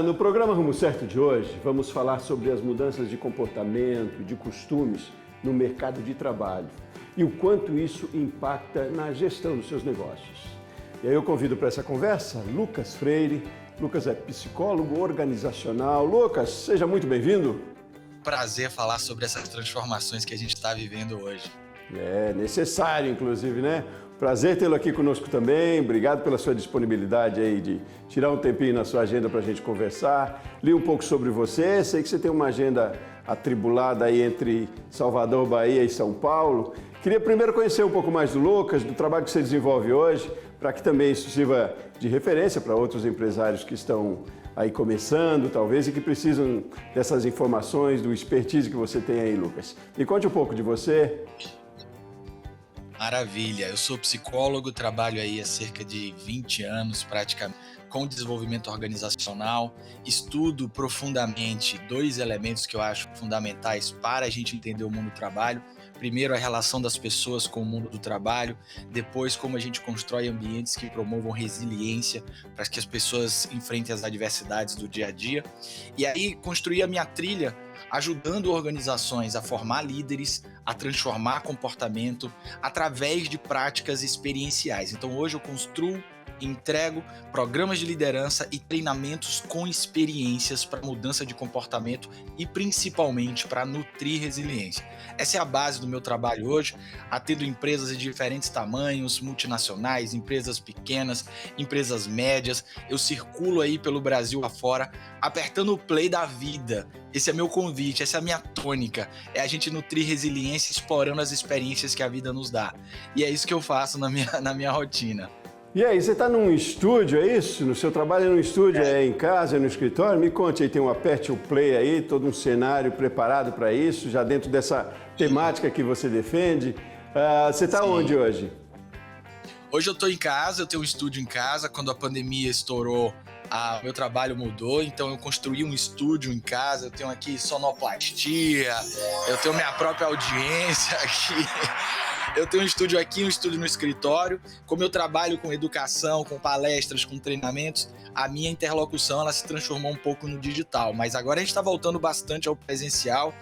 No programa Rumo Certo de hoje, vamos falar sobre as mudanças de comportamento e de costumes no mercado de trabalho e o quanto isso impacta na gestão dos seus negócios. E aí eu convido para essa conversa Lucas Freire. Lucas é psicólogo organizacional. Lucas, seja muito bem-vindo. Prazer falar sobre essas transformações que a gente está vivendo hoje. É necessário, inclusive, né? Prazer tê-lo aqui conosco também. Obrigado pela sua disponibilidade aí de tirar um tempinho na sua agenda para a gente conversar. Li um pouco sobre você. Sei que você tem uma agenda atribulada aí entre Salvador, Bahia e São Paulo. Queria primeiro conhecer um pouco mais do Lucas, do trabalho que você desenvolve hoje, para que também isso sirva de referência para outros empresários que estão aí começando, talvez, e que precisam dessas informações, do expertise que você tem aí, Lucas. Me conte um pouco de você. Maravilha, eu sou psicólogo, trabalho aí há cerca de 20 anos praticamente com desenvolvimento organizacional, estudo profundamente dois elementos que eu acho fundamentais para a gente entender o mundo do trabalho. Primeiro, a relação das pessoas com o mundo do trabalho, depois como a gente constrói ambientes que promovam resiliência para que as pessoas enfrentem as adversidades do dia a dia. E aí construir a minha trilha ajudando organizações a formar líderes, a transformar comportamento através de práticas experienciais. Então hoje eu construo e entrego programas de liderança e treinamentos com experiências para mudança de comportamento e principalmente para nutrir resiliência. Essa é a base do meu trabalho hoje, atendo empresas de diferentes tamanhos, multinacionais, empresas pequenas, empresas médias. Eu circulo aí pelo Brasil afora, apertando o play da vida. Esse é meu convite, essa é a minha tônica, é a gente nutrir resiliência explorando as experiências que a vida nos dá. E é isso que eu faço na minha rotina. E aí, você está num estúdio, é isso? No seu trabalho é num estúdio, é em casa, é no escritório? Me conte aí, tem um aperte o play aí, todo um cenário preparado para isso, já dentro dessa temática que você defende. Você está onde hoje? Hoje eu estou em casa, eu tenho um estúdio em casa. Quando a pandemia estourou, meu trabalho mudou, então eu construí um estúdio em casa. Eu tenho aqui sonoplastia, eu tenho minha própria audiência aqui. Eu tenho um estúdio aqui, um estúdio no escritório. Como eu trabalho com educação, com palestras, com treinamentos, a minha interlocução ela se transformou um pouco no digital. Mas agora a gente está voltando bastante ao presencial.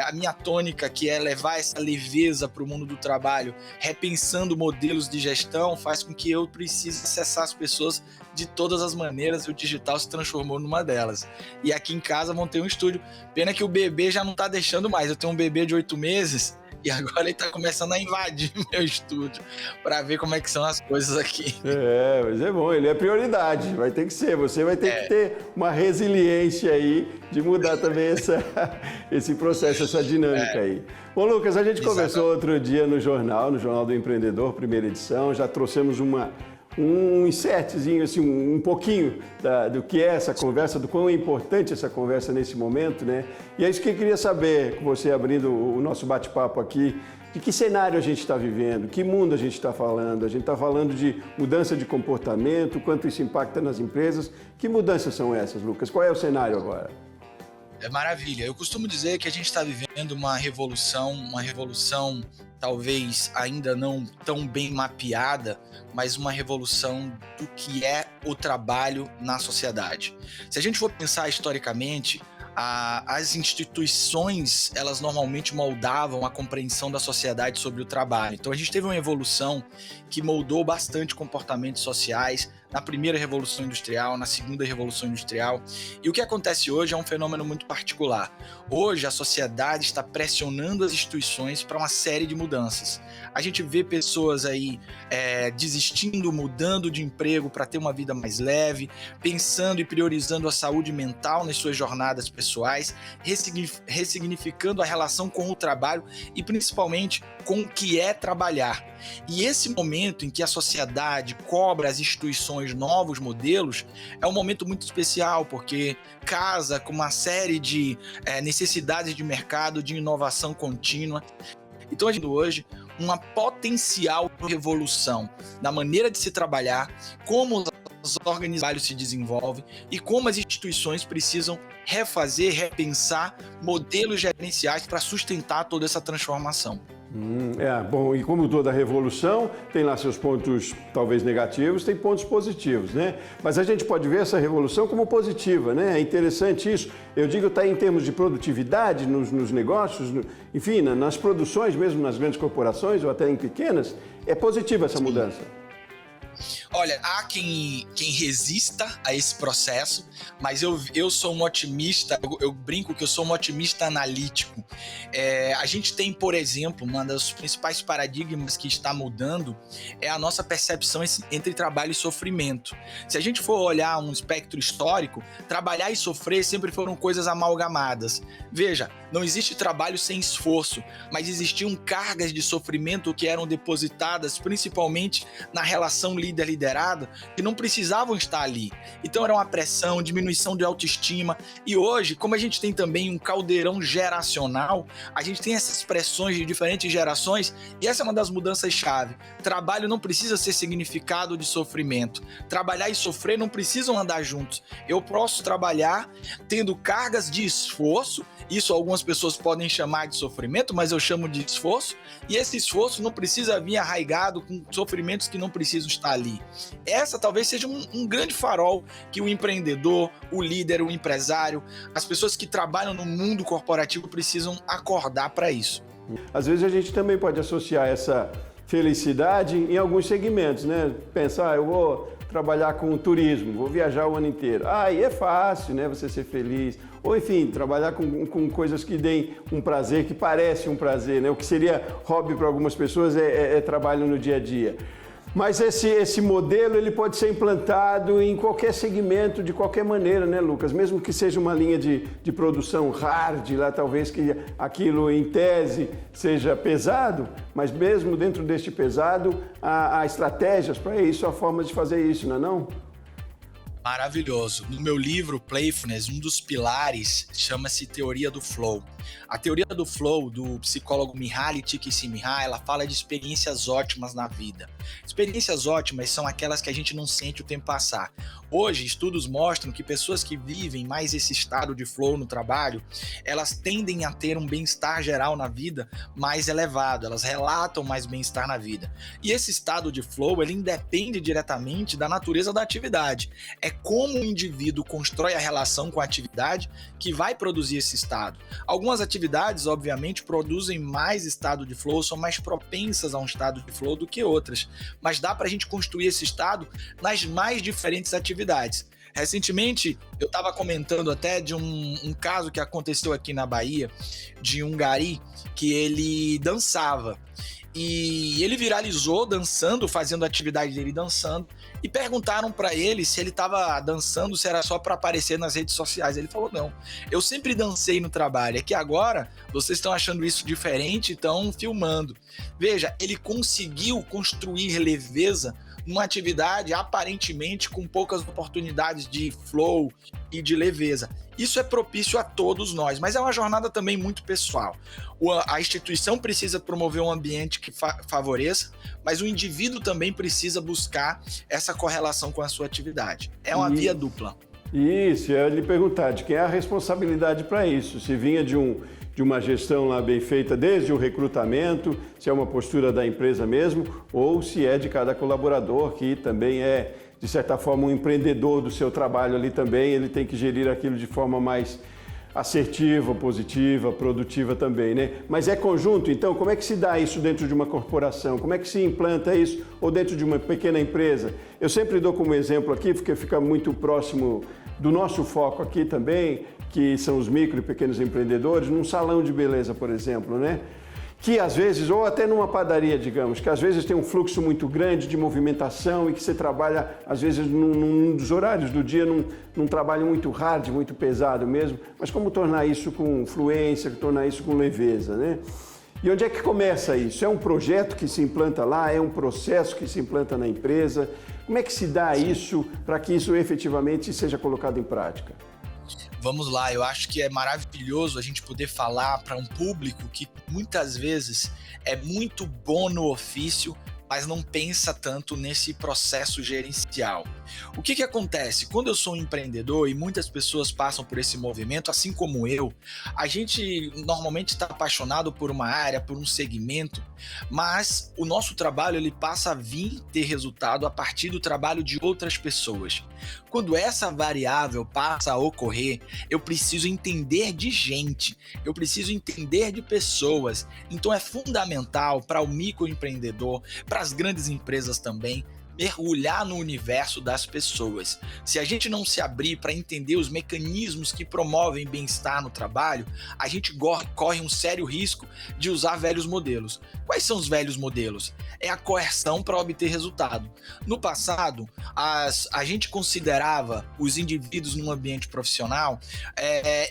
A minha tônica, que é levar essa leveza para o mundo do trabalho, repensando modelos de gestão, faz com que eu precise acessar as pessoas de todas as maneiras, e o digital se transformou numa delas. E aqui em casa montei um estúdio. Pena que o bebê já não está deixando mais. Eu tenho um bebê de 8 meses, e agora ele está começando a invadir meu estúdio para ver como é que são as coisas aqui. Mas é bom, ele é prioridade, vai ter que ser. Você vai ter que ter uma resiliência aí de mudar também esse processo, essa dinâmica aí. Bom, Lucas, a gente conversou outro dia no Jornal do Empreendedor, primeira edição, já trouxemos um insertzinho, assim, um pouquinho do que é essa conversa, do quão é importante essa conversa nesse momento, né? E é isso que eu queria saber, com você abrindo o nosso bate-papo aqui, de que cenário a gente está vivendo, que mundo a gente está falando. A gente está falando de mudança de comportamento, quanto isso impacta nas empresas. Que mudanças são essas, Lucas? Qual é o cenário agora? É maravilha. Eu costumo dizer que a gente está vivendo uma revolução talvez ainda não tão bem mapeada, mas uma revolução do que é o trabalho na sociedade. Se a gente for pensar historicamente, as instituições, elas normalmente moldavam a compreensão da sociedade sobre o trabalho. Então a gente teve uma evolução que moldou bastante comportamentos sociais na primeira Revolução Industrial, na segunda Revolução Industrial. E o que acontece hoje é um fenômeno muito particular. Hoje a sociedade está pressionando as instituições para uma série de mudanças. A gente vê pessoas aí desistindo, mudando de emprego para ter uma vida mais leve, pensando e priorizando a saúde mental nas suas jornadas pessoais, ressignificando a relação com o trabalho e principalmente com o que é trabalhar. E esse momento em que a sociedade cobra as instituições novos modelos é um momento muito especial, porque casa com uma série de necessidades de mercado, de inovação contínua. Então a gente hoje uma potencial revolução na maneira de se trabalhar, como os organizações se desenvolvem e como as instituições precisam refazer, repensar modelos gerenciais para sustentar toda essa transformação. Bom, e como toda revolução, tem lá seus pontos talvez negativos, tem pontos positivos, né? Mas a gente pode ver essa revolução como positiva, né? É interessante isso. Eu digo, está em termos de produtividade nos negócios, enfim, nas produções, mesmo nas grandes corporações ou até em pequenas, é positiva essa mudança. Olha, há quem resista a esse processo, mas eu sou um otimista, eu brinco que eu sou um otimista analítico. A gente tem, por exemplo, uma das principais paradigmas que está mudando é a nossa percepção entre trabalho e sofrimento. Se a gente for olhar um espectro histórico, trabalhar e sofrer sempre foram coisas amalgamadas. Veja, não existe trabalho sem esforço, mas existiam cargas de sofrimento que eram depositadas principalmente na relação líder-liderado, que não precisavam estar ali. Então era uma pressão, diminuição de autoestima. E hoje, como a gente tem também um caldeirão geracional, a gente tem essas pressões de diferentes gerações, e essa é uma das mudanças-chave. Trabalho não precisa ser significado de sofrimento. Trabalhar e sofrer não precisam andar juntos. Eu posso trabalhar tendo cargas de esforço, isso algumas pessoas podem chamar de sofrimento, mas eu chamo de esforço, e esse esforço não precisa vir arraigado com sofrimentos que não precisam estar ali. Essa talvez seja um grande farol que o empreendedor, o líder, o empresário, as pessoas que trabalham no mundo corporativo precisam acordar para isso. Às vezes a gente também pode associar essa felicidade em alguns segmentos, né? Pensar, eu vou trabalhar com turismo, vou viajar o ano inteiro. Aí é fácil, né? Você ser feliz. Ou, enfim, trabalhar com coisas que deem um prazer, que parece um prazer, né? O que seria hobby para algumas pessoas é trabalho no dia a dia. Mas esse modelo ele pode ser implantado em qualquer segmento, de qualquer maneira, né, Lucas? Mesmo que seja uma linha de produção hard, lá talvez que aquilo em tese seja pesado, mas mesmo dentro deste pesado, há estratégias para isso, há formas de fazer isso, não é não? Maravilhoso. No meu livro, Playfulness, um dos pilares chama-se Teoria do Flow. A Teoria do Flow, do psicólogo Mihaly Csikszentmihalyi, ela fala de experiências ótimas na vida. Experiências ótimas são aquelas que a gente não sente o tempo passar. Hoje, estudos mostram que pessoas que vivem mais esse estado de flow no trabalho, elas tendem a ter um bem-estar geral na vida mais elevado, elas relatam mais bem-estar na vida. E esse estado de flow, ele independe diretamente da natureza da atividade. É como o indivíduo constrói a relação com a atividade que vai produzir esse estado. Algumas atividades, obviamente, produzem mais estado de flow, são mais propensas a um estado de flow do que outras, mas dá para a gente construir esse estado nas mais diferentes atividades. Recentemente, eu estava comentando até de um caso que aconteceu aqui na Bahia, de um gari que ele dançava. E ele viralizou dançando, fazendo a atividade dele dançando, e perguntaram para ele se ele estava dançando, se era só para aparecer nas redes sociais. Ele falou, não, eu sempre dancei no trabalho, é que agora vocês estão achando isso diferente e estão filmando. Veja, ele conseguiu construir leveza numa atividade aparentemente com poucas oportunidades de flow e de leveza. Isso é propício a todos nós, mas é uma jornada também muito pessoal. A instituição precisa promover um ambiente que favoreça, mas o indivíduo também precisa buscar essa correlação com a sua atividade. É uma via dupla. Isso, eu ia lhe perguntar de quem é a responsabilidade para isso. Se vinha de uma gestão lá bem feita desde o recrutamento, se é uma postura da empresa mesmo, ou se é de cada colaborador que também é, de certa forma, um empreendedor do seu trabalho ali também, ele tem que gerir aquilo de forma mais assertiva, positiva, produtiva também, né? Mas é conjunto, então, como é que se dá isso dentro de uma corporação? Como é que se implanta isso ou dentro de uma pequena empresa? Eu sempre dou como exemplo aqui, porque fica muito próximo do nosso foco aqui também, que são os micro e pequenos empreendedores, num salão de beleza, por exemplo, né? Que às vezes, ou até numa padaria, digamos, que às vezes tem um fluxo muito grande de movimentação e que você trabalha, às vezes, num dos horários do dia, num trabalho muito hard, muito pesado mesmo, mas como tornar isso com fluência, tornar isso com leveza, né? E onde é que começa isso? É um projeto que se implanta lá? É um processo que se implanta na empresa? Como é que se dá isso para que isso efetivamente seja colocado em prática? Vamos lá, eu acho que é maravilhoso a gente poder falar para um público que muitas vezes é muito bom no ofício, mas não pensa tanto nesse processo gerencial. O que acontece? Quando eu sou um empreendedor e muitas pessoas passam por esse movimento, assim como eu, a gente normalmente está apaixonado por uma área, por um segmento, mas o nosso trabalho ele passa a vir ter resultado a partir do trabalho de outras pessoas. Quando essa variável passa a ocorrer, eu preciso entender de gente, eu preciso entender de pessoas. Então é fundamental para o microempreendedor, para as grandes empresas também, mergulhar no universo das pessoas. Se a gente não se abrir para entender os mecanismos que promovem bem-estar no trabalho, a gente corre um sério risco de usar velhos modelos. Quais são os velhos modelos? É a coerção para obter resultado. No passado, a gente considerava os indivíduos no ambiente profissional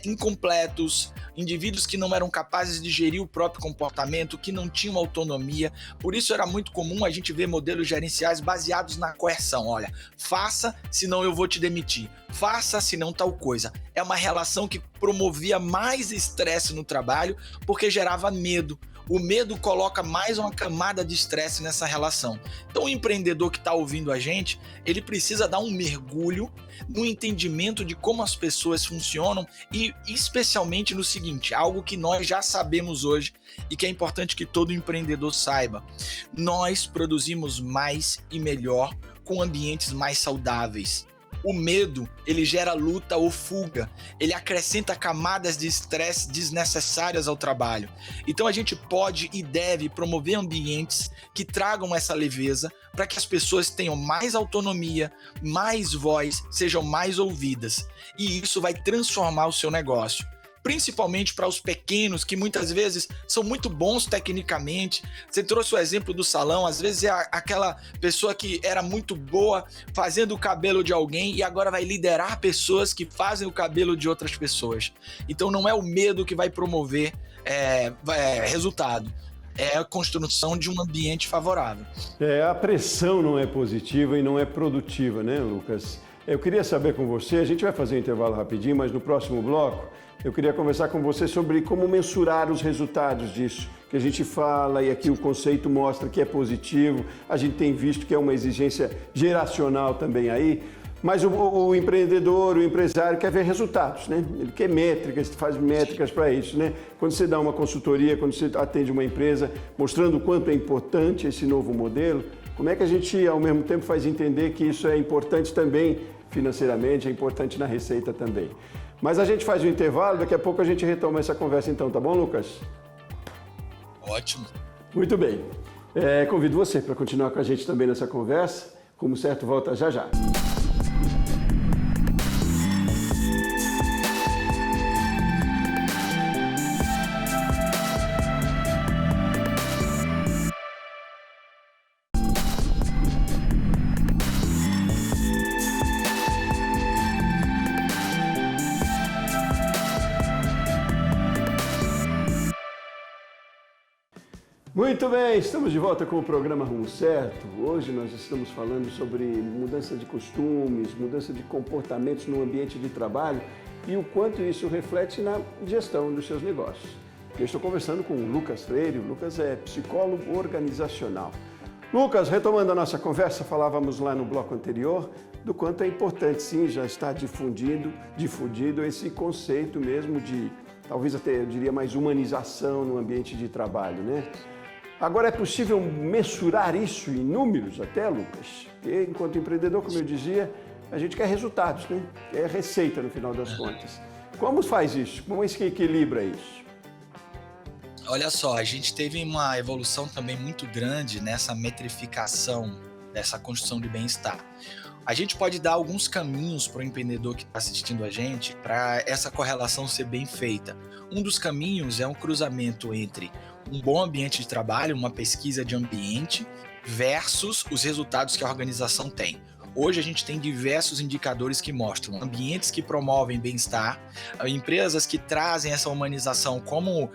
incompletos, indivíduos que não eram capazes de gerir o próprio comportamento, que não tinham autonomia. Por isso era muito comum a gente ver modelos gerenciais baseados na coerção. Olha, faça, senão eu vou te demitir. Faça, senão tal coisa. É uma relação que promovia mais estresse no trabalho porque gerava medo. O medo coloca mais uma camada de estresse nessa relação. Então o empreendedor que está ouvindo a gente, ele precisa dar um mergulho no entendimento de como as pessoas funcionam e especialmente no seguinte, algo que nós já sabemos hoje e que é importante que todo empreendedor saiba. Nós produzimos mais e melhor com ambientes mais saudáveis. O medo, ele gera luta ou fuga, ele acrescenta camadas de estresse desnecessárias ao trabalho. Então a gente pode e deve promover ambientes que tragam essa leveza para que as pessoas tenham mais autonomia, mais voz, sejam mais ouvidas. E isso vai transformar o seu negócio. Principalmente para os pequenos, que muitas vezes são muito bons tecnicamente. Você trouxe o exemplo do salão, às vezes é aquela pessoa que era muito boa fazendo o cabelo de alguém e agora vai liderar pessoas que fazem o cabelo de outras pessoas. Então não é o medo que vai promover resultado, é a construção de um ambiente favorável. A pressão não é positiva e não é produtiva, né, Lucas? Eu queria saber com você, a gente vai fazer um intervalo rapidinho, mas no próximo bloco eu queria conversar com você sobre como mensurar os resultados disso, que a gente fala e aqui o conceito mostra que é positivo, a gente tem visto que é uma exigência geracional também aí, mas o empreendedor, o empresário quer ver resultados, né? Ele quer métricas, faz métricas para isso, né? Quando você dá uma consultoria, quando você atende uma empresa, mostrando o quanto é importante esse novo modelo, como é que a gente, ao mesmo tempo, faz entender que isso é importante também financeiramente, é importante na receita também. Mas a gente faz um intervalo, daqui a pouco a gente retoma essa conversa então, tá bom, Lucas? Ótimo. Muito bem. Convido você para continuar com a gente também nessa conversa. Como certo, volta já já. Muito bem, estamos de volta com o programa Rumo Certo. Hoje nós estamos falando sobre mudança de costumes, mudança de comportamentos no ambiente de trabalho e o quanto isso reflete na gestão dos seus negócios. Eu estou conversando com o Lucas Freire. O Lucas é psicólogo organizacional. Lucas, retomando a nossa conversa, falávamos lá no bloco anterior do quanto é importante, sim, já está difundido esse conceito mesmo de, talvez até eu diria mais humanização no ambiente de trabalho, né? Agora, é possível mensurar isso em números até, Lucas? Porque, enquanto empreendedor, como eu dizia, a gente quer resultados, né? Quer receita no final das contas. Como faz isso? Como é que equilibra isso? Olha só, a gente teve uma evolução também muito grande nessa metrificação, dessa construção de bem-estar. A gente pode dar alguns caminhos para o empreendedor que está assistindo a gente para essa correlação ser bem feita. Um dos caminhos é um cruzamento entre um bom ambiente de trabalho, uma pesquisa de ambiente, versus os resultados que a organização tem. Hoje a gente tem diversos indicadores que mostram ambientes que promovem bem-estar, empresas que trazem essa humanização como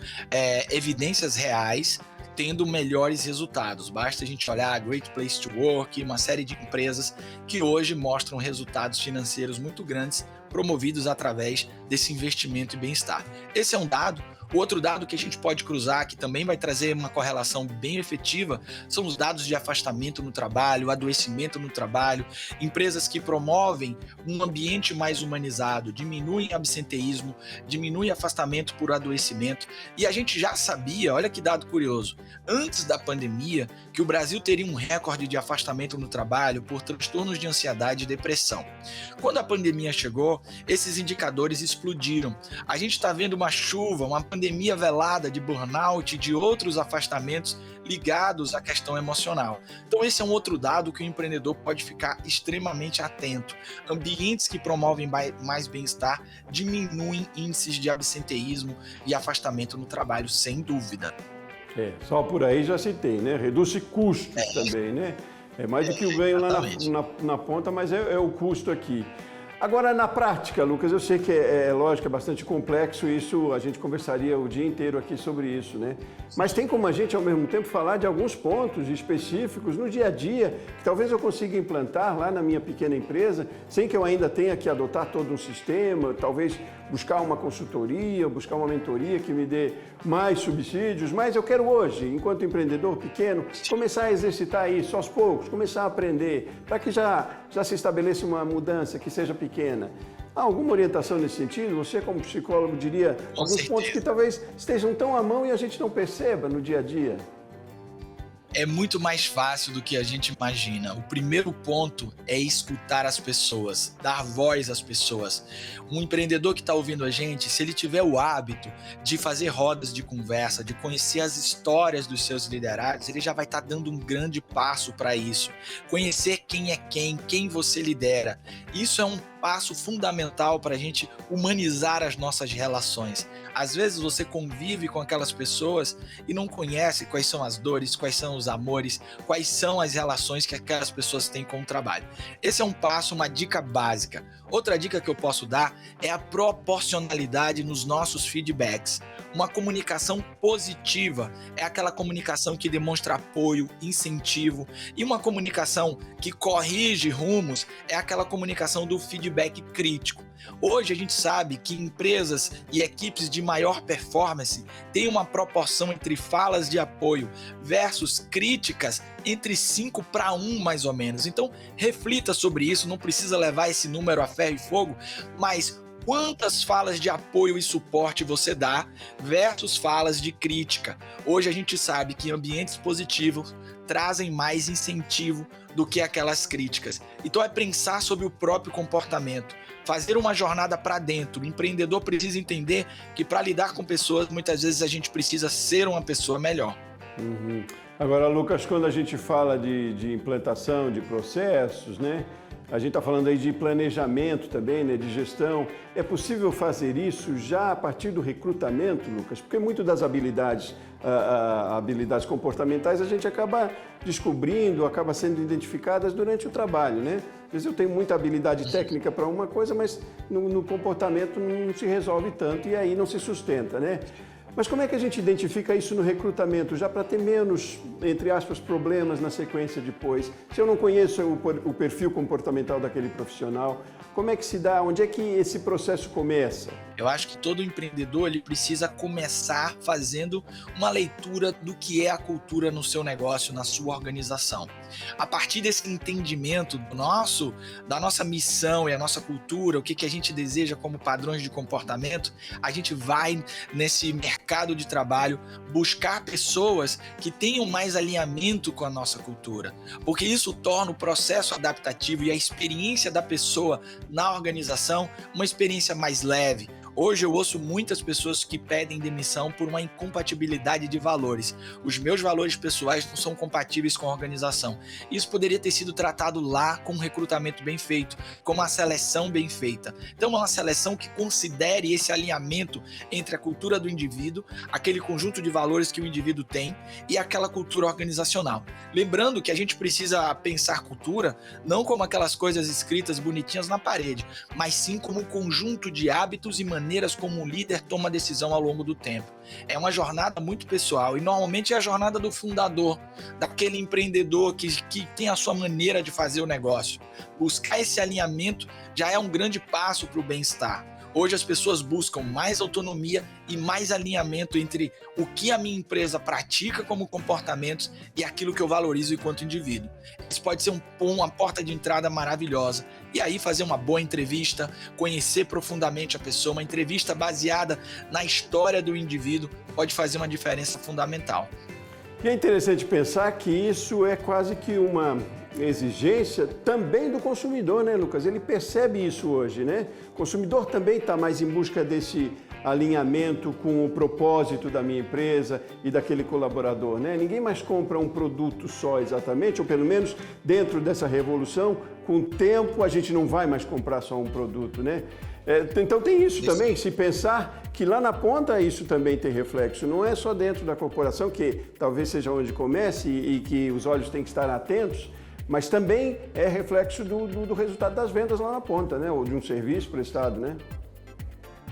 evidências reais, tendo melhores resultados. Basta a gente olhar a Great Place to Work, uma série de empresas que hoje mostram resultados financeiros muito grandes, promovidos através desse investimento em bem-estar. Esse é um dado. O outro dado que a gente pode cruzar, que também vai trazer uma correlação bem efetiva, são os dados de afastamento no trabalho, adoecimento no trabalho, empresas que promovem um ambiente mais humanizado, diminuem absenteísmo, diminuem afastamento por adoecimento. E a gente já sabia, olha que dado curioso, antes da pandemia, que o Brasil teria um recorde de afastamento no trabalho por transtornos de ansiedade e depressão. Quando a pandemia chegou, esses indicadores explodiram. A gente está vendo uma chuva, uma pandemia velada de burnout e de outros afastamentos ligados à questão emocional. Então esse é um outro dado que o empreendedor pode ficar extremamente atento. Ambientes que promovem mais bem-estar diminuem índices de absenteísmo e afastamento no trabalho, sem dúvida. Só por aí já citei, né? Reduz custos também, né? É mais do que o ganho lá na ponta, mas é o custo aqui. Agora, na prática, Lucas, eu sei que lógico, é bastante complexo, isso a gente conversaria o dia inteiro aqui sobre isso, né? Mas tem como a gente, ao mesmo tempo, falar de alguns pontos específicos no dia a dia, que talvez eu consiga implantar lá na minha pequena empresa, sem que eu ainda tenha que adotar todo um sistema, talvez buscar uma consultoria, buscar uma mentoria que me dê mais subsídios, mas eu quero hoje, enquanto empreendedor pequeno, começar a exercitar isso aos poucos, começar a aprender, para que já se estabeleça uma mudança que seja pequena. Há alguma orientação nesse sentido? Você, como psicólogo, diria alguns pontos que talvez estejam tão à mão e a gente não perceba no dia a dia? É muito mais fácil do que a gente imagina. O primeiro ponto é escutar as pessoas, dar voz às pessoas. Um empreendedor que está ouvindo a gente, se ele tiver o hábito de fazer rodas de conversa, de conhecer as histórias dos seus liderados, ele já vai estar dando um grande passo para isso. Conhecer quem é quem você lidera. Isso é um passo fundamental para a gente humanizar as nossas relações. Às vezes você convive com aquelas pessoas e não conhece quais são as dores, quais são os amores, quais são as relações que aquelas pessoas têm com o trabalho. Esse é um passo, uma dica básica. Outra dica que eu posso dar é a proporcionalidade nos nossos feedbacks. Uma comunicação positiva é aquela comunicação que demonstra apoio, incentivo, e uma comunicação que corrige rumos é aquela comunicação do feedback crítico. Hoje a gente sabe que empresas e equipes de maior performance têm uma proporção entre falas de apoio versus críticas entre 5-1 mais ou menos. Então reflita sobre isso, não precisa levar esse número a ferro e fogo, mas quantas falas de apoio e suporte você dá versus falas de crítica. Hoje a gente sabe que ambientes positivos trazem mais incentivo do que aquelas críticas. Então é pensar sobre o próprio comportamento, fazer uma jornada para dentro. O empreendedor precisa entender que para lidar com pessoas, muitas vezes a gente precisa ser uma pessoa melhor. Uhum. Agora, Lucas, quando a gente fala de implantação de processos, né? A gente está falando aí de planejamento também, né, de gestão. É possível fazer isso já a partir do recrutamento, Lucas? Porque muito das habilidades comportamentais a gente acaba descobrindo, acaba sendo identificadas durante o trabalho, né? Às vezes eu tenho muita habilidade técnica para uma coisa, mas no comportamento não se resolve tanto e aí não se sustenta, né? Mas como é que a gente identifica isso no recrutamento, já para ter menos, entre aspas, problemas na sequência depois? Se eu não conheço o perfil comportamental daquele profissional, como é que se dá? Onde é que esse processo começa? Eu acho que todo empreendedor ele precisa começar fazendo uma leitura do que é a cultura no seu negócio, na sua organização. A partir desse entendimento da nossa missão e a nossa cultura, o que a gente deseja como padrões de comportamento, a gente vai nesse mercado de trabalho buscar pessoas que tenham mais alinhamento com a nossa cultura, porque isso torna o processo adaptativo e a experiência da pessoa na organização uma experiência mais leve. Hoje eu ouço muitas pessoas que pedem demissão por uma incompatibilidade de valores. Os meus valores pessoais não são compatíveis com a organização. Isso poderia ter sido tratado lá com um recrutamento bem feito, com uma seleção bem feita. Então, uma seleção que considere esse alinhamento entre a cultura do indivíduo, aquele conjunto de valores que o indivíduo tem e aquela cultura organizacional. Lembrando que a gente precisa pensar cultura não como aquelas coisas escritas bonitinhas na parede, mas sim como um conjunto de hábitos e maneiras como um líder toma decisão ao longo do tempo. É uma jornada muito pessoal e normalmente é a jornada do fundador, daquele empreendedor que tem a sua maneira de fazer o negócio. Buscar esse alinhamento já é um grande passo para o bem-estar. Hoje as pessoas buscam mais autonomia e mais alinhamento entre o que a minha empresa pratica como comportamentos e aquilo que eu valorizo enquanto indivíduo. Isso pode ser uma porta de entrada maravilhosa. E aí fazer uma boa entrevista, conhecer profundamente a pessoa, uma entrevista baseada na história do indivíduo pode fazer uma diferença fundamental. E é interessante pensar que isso é quase que uma exigência também do consumidor, né, Lucas? Ele percebe isso hoje, né? O consumidor também está mais em busca desse alinhamento com o propósito da minha empresa e daquele colaborador, né? Ninguém mais compra um produto só exatamente, ou pelo menos dentro dessa revolução, com o tempo a gente não vai mais comprar só um produto, né? Então tem isso também, se pensar que lá na ponta isso também tem reflexo, não é só dentro da corporação, que talvez seja onde comece e que os olhos têm que estar atentos, mas também é reflexo do resultado das vendas lá na ponta, né? Ou de um serviço prestado, né?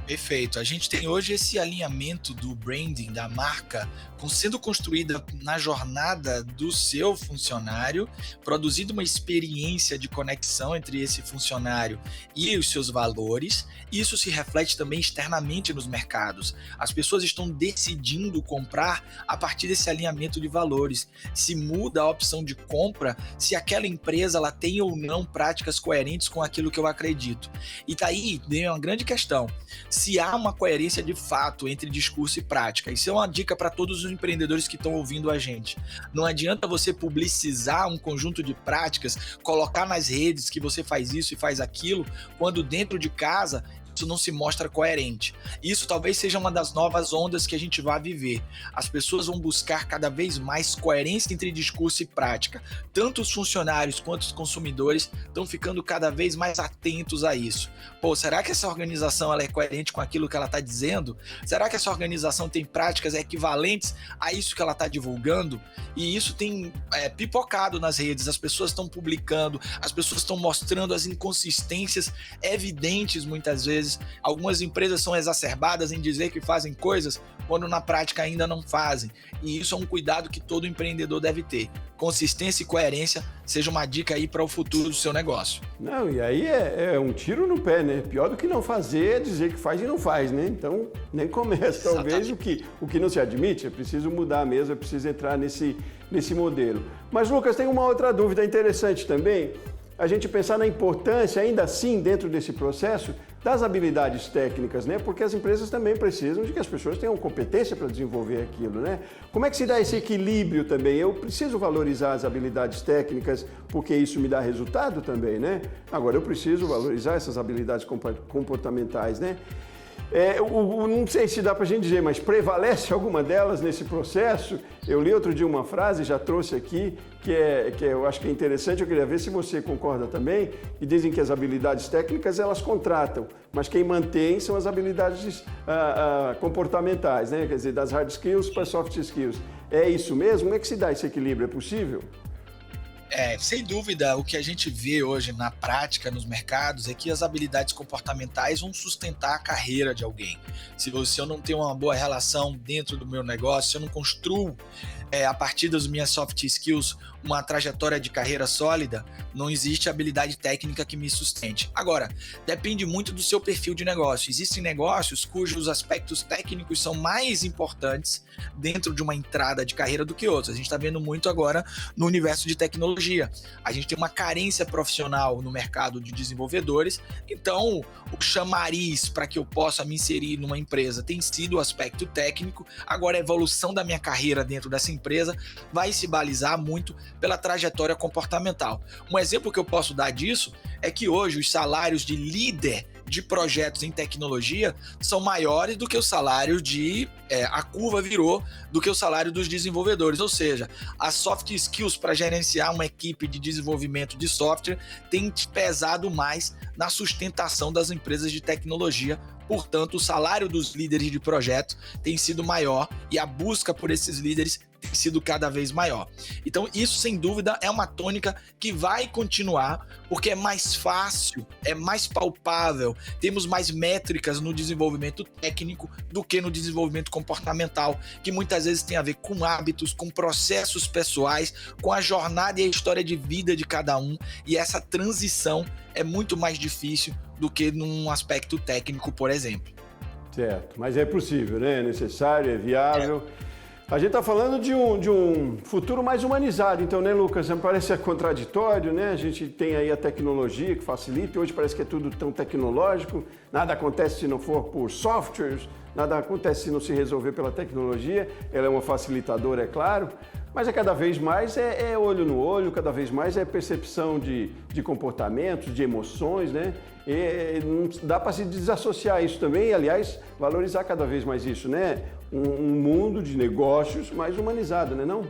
Perfeito. A gente tem hoje esse alinhamento do branding, da marca, sendo construída na jornada do seu funcionário, produzindo uma experiência de conexão entre esse funcionário e os seus valores. Isso se reflete também externamente nos mercados. As pessoas estão decidindo comprar a partir desse alinhamento de valores. Se muda a opção de compra se aquela empresa ela tem ou não práticas coerentes com aquilo que eu acredito. E daí vem uma grande questão. Se há uma coerência de fato entre discurso e prática. Isso é uma dica para todos os empreendedores que estão ouvindo a gente. Não adianta você publicizar um conjunto de práticas, colocar nas redes que você faz isso e faz aquilo, quando dentro de casa isso não se mostra coerente. Isso talvez seja uma das novas ondas que a gente vai viver. As pessoas vão buscar cada vez mais coerência entre discurso e prática. Tanto os funcionários quanto os consumidores estão ficando cada vez mais atentos a isso. Pô, será que essa organização ela é coerente com aquilo que ela está dizendo? Será que essa organização tem práticas equivalentes a isso que ela está divulgando? E isso tem pipocado nas redes, as pessoas estão publicando, as pessoas estão mostrando as inconsistências evidentes muitas vezes. Algumas empresas são exacerbadas em dizer que fazem coisas quando na prática ainda não fazem. E isso é um cuidado que todo empreendedor deve ter. Consistência e coerência seja uma dica aí para o futuro do seu negócio. Não, e aí é um tiro no pé, né? Pior do que não fazer é dizer que faz e não faz, né? Então, nem começa. Talvez o que não se admite, é preciso mudar mesmo, é preciso entrar nesse modelo. Mas, Lucas, tem uma outra dúvida interessante também. A gente pensar na importância, ainda assim, dentro desse processo, das habilidades técnicas, né? Porque as empresas também precisam de que as pessoas tenham competência para desenvolver aquilo, né? Como é que se dá esse equilíbrio também? Eu preciso valorizar as habilidades técnicas porque isso me dá resultado também, né? Agora, eu preciso valorizar essas habilidades comportamentais, né? Não sei se dá para a gente dizer, mas prevalece alguma delas nesse processo? Eu li outro dia uma frase, já trouxe aqui, que eu acho que é interessante, eu queria ver se você concorda também, e dizem que as habilidades técnicas elas contratam, mas quem mantém são as habilidades comportamentais, né? Quer dizer, das hard skills para soft skills. É isso mesmo? Como é que se dá esse equilíbrio? É possível? Sem dúvida, o que a gente vê hoje na prática, nos mercados, é que as habilidades comportamentais vão sustentar a carreira de alguém. Se eu não tenho uma boa relação dentro do meu negócio, se eu não construo a partir das minhas soft skills uma trajetória de carreira sólida, não existe habilidade técnica que me sustente. Agora, depende muito do seu perfil de negócio. Existem negócios cujos aspectos técnicos são mais importantes dentro de uma entrada de carreira do que outros. A gente está vendo muito agora no universo de tecnologia. A gente tem uma carência profissional no mercado de desenvolvedores, então o chamariz para que eu possa me inserir numa empresa tem sido o aspecto técnico. Agora, a evolução da minha carreira dentro dessa empresa vai se balizar muito pela trajetória comportamental. Um exemplo que eu posso dar disso é que hoje os salários de líder de projetos em tecnologia são maiores do que o salário a curva virou do que o salário dos desenvolvedores, ou seja, as soft skills para gerenciar uma equipe de desenvolvimento de software tem pesado mais na sustentação das empresas de tecnologia. Portanto, o salário dos líderes de projeto tem sido maior e a busca por esses líderes tem sido cada vez maior. Então, isso, sem dúvida, é uma tônica que vai continuar, porque é mais fácil, é mais palpável, temos mais métricas no desenvolvimento técnico do que no desenvolvimento comportamental, que muitas vezes tem a ver com hábitos, com processos pessoais, com a jornada e a história de vida de cada um, e essa transição é muito mais difícil do que num aspecto técnico, por exemplo. Certo, mas é possível, né? É necessário, é viável. A gente está falando de um futuro mais humanizado, então, né, Lucas? Parece contraditório, né? A gente tem aí a tecnologia que facilita, hoje parece que é tudo tão tecnológico, nada acontece se não for por softwares, nada acontece se não se resolver pela tecnologia, ela é uma facilitadora, é claro, mas cada vez mais é olho no olho, cada vez mais é percepção de comportamentos, de emoções, né? E não dá para se desassociar isso também e, aliás, valorizar cada vez mais isso, né? Um mundo de negócios mais humanizado, né, não?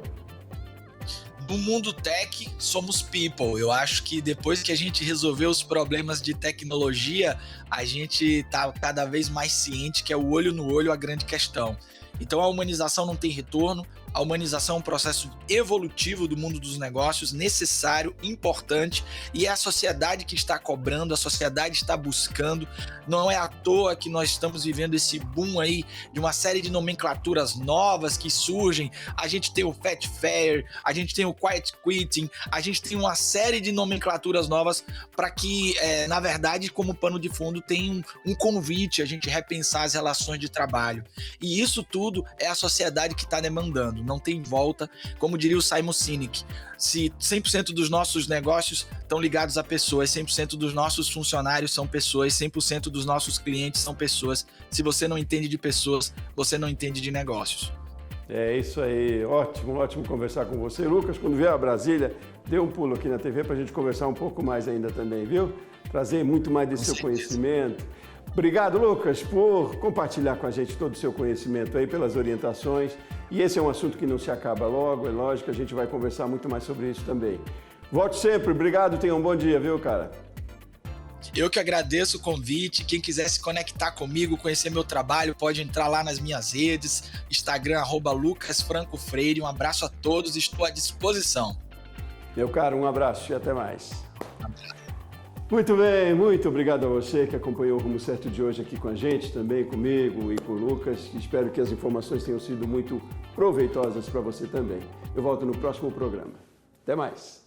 No mundo tech, somos people. Eu acho que depois que a gente resolveu os problemas de tecnologia, a gente está cada vez mais ciente que é o olho no olho a grande questão. Então a humanização não tem retorno, a humanização é um processo evolutivo do mundo dos negócios, necessário, importante, e é a sociedade que está cobrando, a sociedade está buscando. Não é à toa que nós estamos vivendo esse boom aí de uma série de nomenclaturas novas que surgem. A gente tem o Fat Fair, a gente tem o Quiet Quitting, a gente tem uma série de nomenclaturas novas para que, na verdade, como pano de fundo, tem um convite a gente repensar as relações de trabalho. E isso tudo é a sociedade que está demandando. Não tem volta, como diria o Simon Sinek, se 100% dos nossos negócios estão ligados a pessoas, 100% dos nossos funcionários são pessoas, 100% dos nossos clientes são pessoas. Se você não entende de pessoas, você não entende de negócios. É isso aí, ótimo conversar com você. Lucas, quando vier a Brasília, dê um pulo aqui na TV para a gente conversar um pouco mais ainda também, viu? Trazer muito mais desse seu conhecimento. Obrigado, Lucas, por compartilhar com a gente todo o seu conhecimento aí, pelas orientações. E esse é um assunto que não se acaba logo, é lógico, a gente vai conversar muito mais sobre isso também. Volte sempre, obrigado, tenha um bom dia, viu, cara? Eu que agradeço o convite. Quem quiser se conectar comigo, conhecer meu trabalho, pode entrar lá nas minhas redes, Instagram, @LucasFrancoFreire. Um abraço a todos, estou à disposição. Meu caro, um abraço e até mais. Muito bem, muito obrigado a você que acompanhou o Rumo Certo de hoje aqui com a gente, também comigo e com o Lucas. Espero que as informações tenham sido muito proveitosas para você também. Eu volto no próximo programa. Até mais.